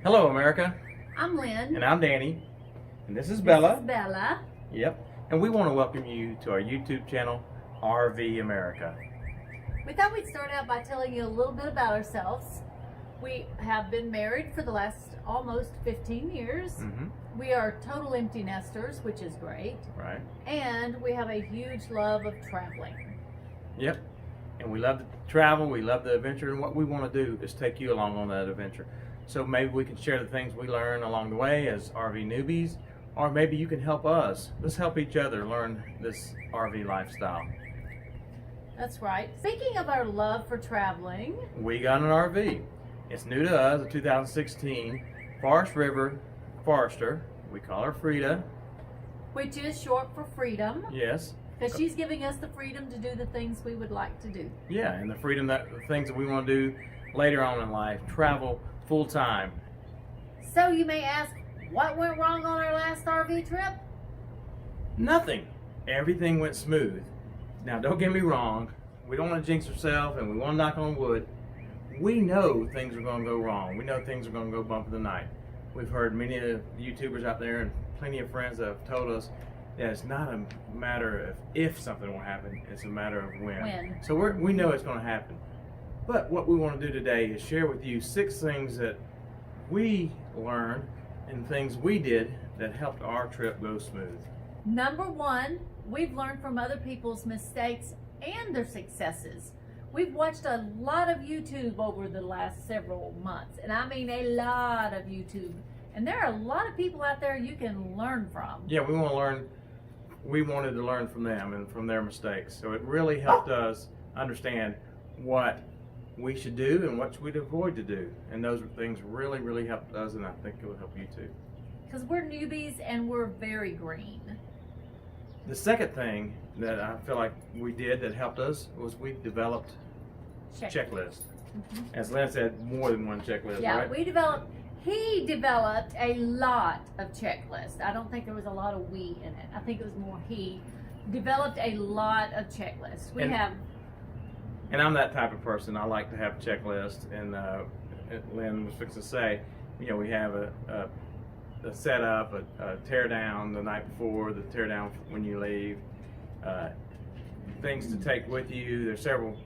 Hello, America. I'm Lynn. And I'm Danny. And this is Bella. This is Bella. Yep. And we want to welcome you to our YouTube channel, RV America. We thought we'd start out by telling you a little bit about ourselves. We have been married for the last almost 15 years. We are total empty nesters, which is great. Right. And we have a huge love of traveling. Yep. And we love to travel, we love the adventure, and what we want to do is take you along on that adventure. So maybe we can share the things we learn along the way as RV newbies, or maybe you can help us. Let's help each other learn this RV lifestyle. That's right. Speaking of our love for traveling, we got an RV. It's new to us, a 2016 Forest River Forester. We call her Frida. which is short for freedom. Yes. Because she's giving us the freedom to do the things we would like to do. Yeah, and the freedom, the things that we want to do later on in life, travel full time. So you may ask, what went wrong on our last RV trip? Nothing. Everything went smooth. Now, don't get me wrong. We don't want to jinx ourselves, and we want to knock on wood. We know things are going to go wrong. We know things are going to go bump in the night. We've heard many of the YouTubers out there and plenty of friends that have told us that it's not a matter of if something will happen, it's a matter of when. So we know it's going to happen. But what we want to do today is share with you 6 things that we learned and things we did that helped our trip go smooth. Number 1, we've learned from other people's mistakes and their successes. We've watched a lot of YouTube over the last several months, and I mean a lot of YouTube. And there are a lot of people out there you can learn from. Yeah, we want to learn. We wanted to learn from them and from their mistakes. So it really helped us understand what we should do and what we'd avoid to do. And those things really, really helped us, and I think it will help you too. Because we're newbies and we're very green. The second thing that I feel like we did that helped us was we developed checklists. As Lynn said, more than one checklist, yeah, right? He developed a lot of checklists. I don't think there was a lot of we in it. I think it was more he developed a lot of checklists. And I'm that type of person. I like to have a checklist. And Lynn was fixing to say, you know, we have a setup, a tear down the night before, the tear down when you leave, things to take with you. There's several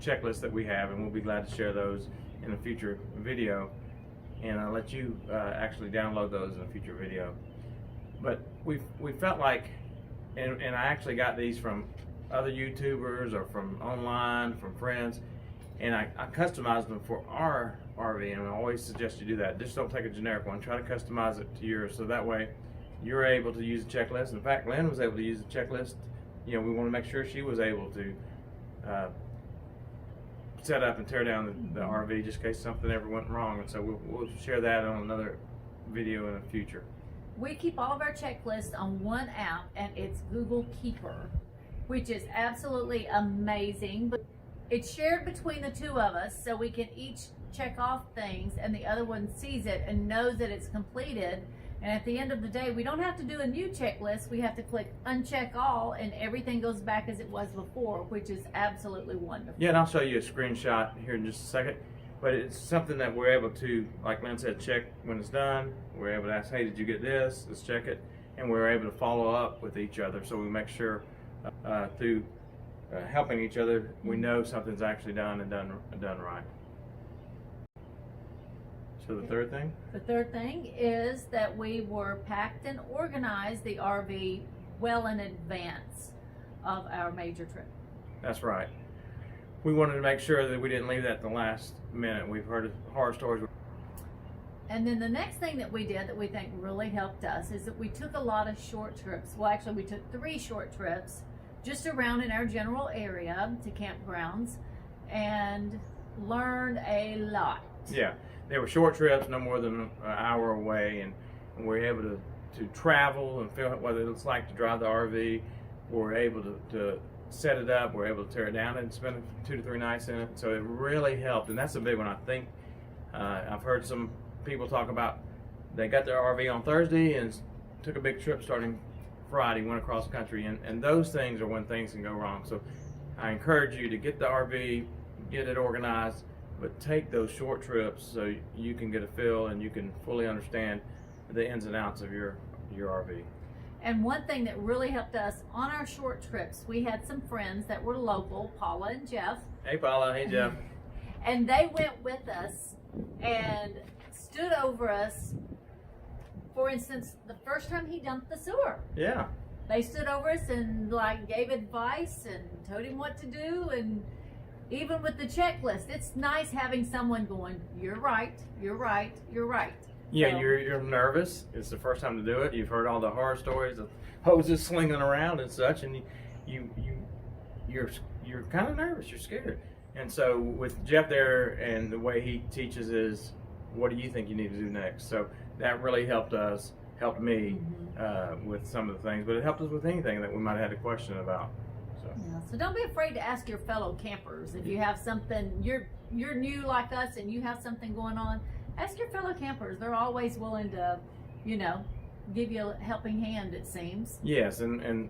checklists that we have, and we'll be glad to share those in a future video, and I'll let you actually download those in a future video. But we felt like, and I actually got these from other YouTubers or from online, from friends, and I customized them for our RV, and I always suggest you do that. Just don't take a generic one. Try to customize it to yours, so that way you're able to use a checklist. In fact, Lynn was able to use a checklist. You know, we want to make sure she was able to set up and tear down the RV just in case something ever went wrong, and so we'll share that on another video in the future. We keep all of our checklists on one app, and it's Google Keeper, which is absolutely amazing. But it's shared between the two of us, so we can each check off things, and the other one sees it and knows that it's completed. And at the end of the day, we don't have to do a new checklist. We have to click uncheck all, and everything goes back as it was before, which is absolutely wonderful. Yeah, and I'll show you a screenshot here in just a second. But it's something that we're able to, like Lynn said, check when it's done. We're able to ask, hey, did you get this? Let's check it. And we're able to follow up with each other, so we make sure through helping each other, we know something's actually done and done right. So the third thing? The third thing is that we were packed and organized the RV well in advance of our major trip. That's right. We wanted to make sure that we didn't leave that at the last minute. We've heard horror stories. And then the next thing that we did that we think really helped us is that we took a lot of short trips. Well, actually, we took 3 short trips just around in our general area to campgrounds and learned a lot. Yeah. They were short trips, no more than an hour away, and we were able to travel and feel what it looks like to drive the RV. We were able to set it up. We were able to tear it down and spend 2 to 3 nights in it. So it really helped, and that's a big one. I think I've heard some people talk about they got their RV on Thursday and took a big trip starting Friday, went across the country, and those things are when things can go wrong. So I encourage you to get the RV, get it organized, plan it out, and make sure that you have everything you need. And then the last thing that we did that we think really helped us is that we took a lot of short trips. Well, actually, we took 3 short trips just around in our general area to campgrounds and we were able to travel and feel what it looks like to drive the RV. We were able to set it up. We were able to tear it down and spend 2 to 3 nights in it. So it really helped, and that's a big one. I think I've heard some people talk about they got their RV on Thursday and took a big trip starting Friday, went across the country, and those things are when things can go wrong. So I encourage you to get the RV, get it organized, but take those short trips so you can get a feel and you can fully understand the ins and outs of your RV. And one thing that really helped us on our short trips, we had some friends that were local, Paula and Jeff. Hey Paula, hey Jeff. And they went with us and stood over us. For instance, the first time he dumped the sewer. Yeah. They stood over us and like gave advice and told him what to do, and even with the checklist, it's nice having someone going, you're right, you're right, you're right. Yeah, So, you're nervous. It's the first time to do it. You've heard all the horror stories of hoses slinging around and such, and you're kind of nervous. You're scared. And so with Jeff there, and the way he teaches is, what do you think you need to do next? So that really helped me with some of the things, but it helped us with anything that we might have had a question about. So. Yeah, so don't be afraid to ask your fellow campers if you have something, you're new like us and you have something going on. Ask your fellow campers. They're always willing to, give you a helping hand, it seems. Yes, and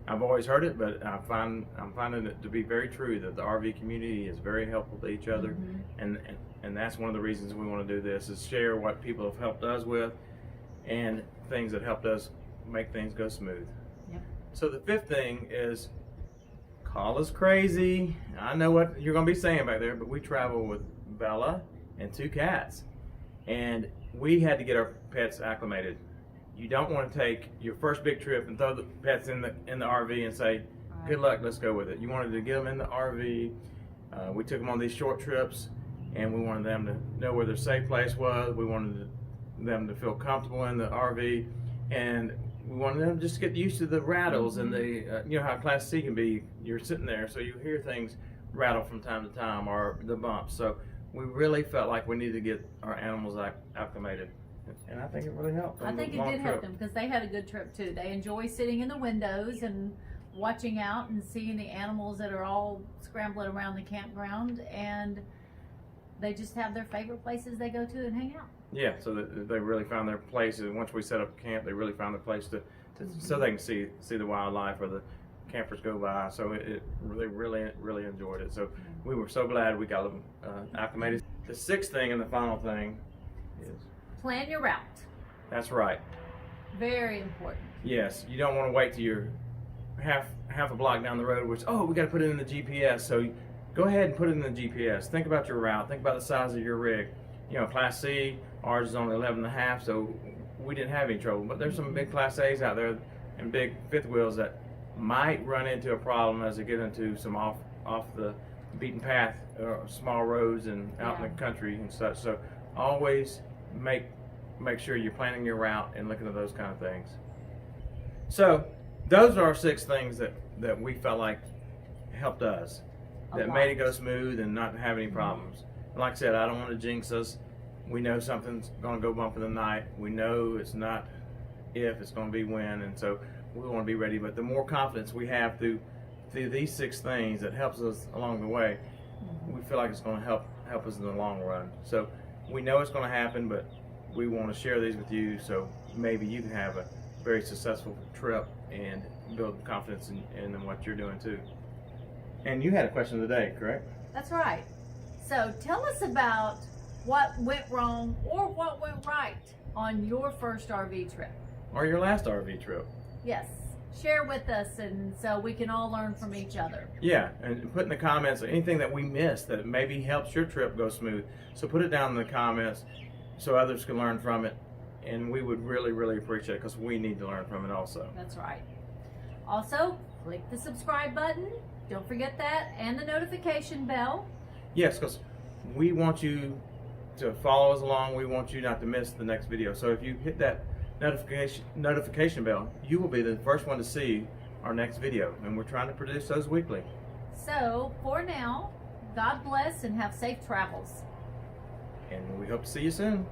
I've always heard it, but I'm finding it to be very true that the RV community is very helpful to each other, and that's one of the reasons we want to do this, is share what people have helped us with and things that helped us make things go smooth. Yep. So the fifth thing is, call us crazy. I know what you're going to be saying back there, but we travel with Bella and 2 cats. And we had to get our pets acclimated. You don't want to take your first big trip and throw the pets in the RV and say, good luck, let's go with it. You wanted to get them in the RV. We took them on these short trips, and we wanted them to know where their safe place was. We wanted them to feel comfortable in the RV, and we wanted them to just get used to the rattles and the, how Class C can be. You're sitting there, so you hear things rattle from time to time, or the bumps. So we really felt like we needed to get our animals acclimated, and I think it really helped. I think it did help them because they had a good trip too. They enjoy sitting in the windows and watching out and seeing the animals that are all scrambling around the campground, and they just have their favorite places they go to and hang out. Yeah, so they really found their place, and once we set up camp, they really found their place to so they can see the wildlife or the campers go by. So they really enjoyed it. So we were so glad we got them acclimated. The sixth thing and the final thing is plan your route. That's right. Very important. Yes, you don't want to wait till you're half a block down the road, which we got to put it in the GPS. So go ahead and put it in the GPS. Think about your route. Think about the size of your rig. Class C, ours is only 11.5, so we didn't have any trouble. But there's some big Class A's out there and big fifth wheels that might run into a problem as they get into some off the beaten path, small roads and out in the country and such. So always make sure you're planning your route and looking at those kind of things. So those are our 6 things that we felt like helped us, that made it go smooth and not have any problems. And like I said, I don't want to jinx us. We know something's going to go bump in the night. We know it's not if, it's going to be when, and so we want to be ready. But the more confidence we have through these 6 things that helps us along the way, we feel like it's going to help us in the long run. So we know it's going to happen, but we want to share these with you so maybe you can have a very successful trip and build confidence in what you're doing too. And you had a question of the day, correct? That's right. So tell us about what went wrong or what went right on your first RV trip. Or your last RV trip. Yes. Share with us, and so we can all learn from each other. Yeah, and put in the comments anything that we missed that maybe helps your trip go smooth. So put it down in the comments so others can learn from it. And we would really appreciate it because we need to learn from it also. That's right. Also, click the subscribe button. Don't forget that, and the notification bell. Yes, because we want you to follow us along. We want you not to miss the next video. So if you hit that notification bell, you will be the first one to see our next video. And we're trying to produce those weekly. So for now, God bless and have safe travels. And we hope to see you soon.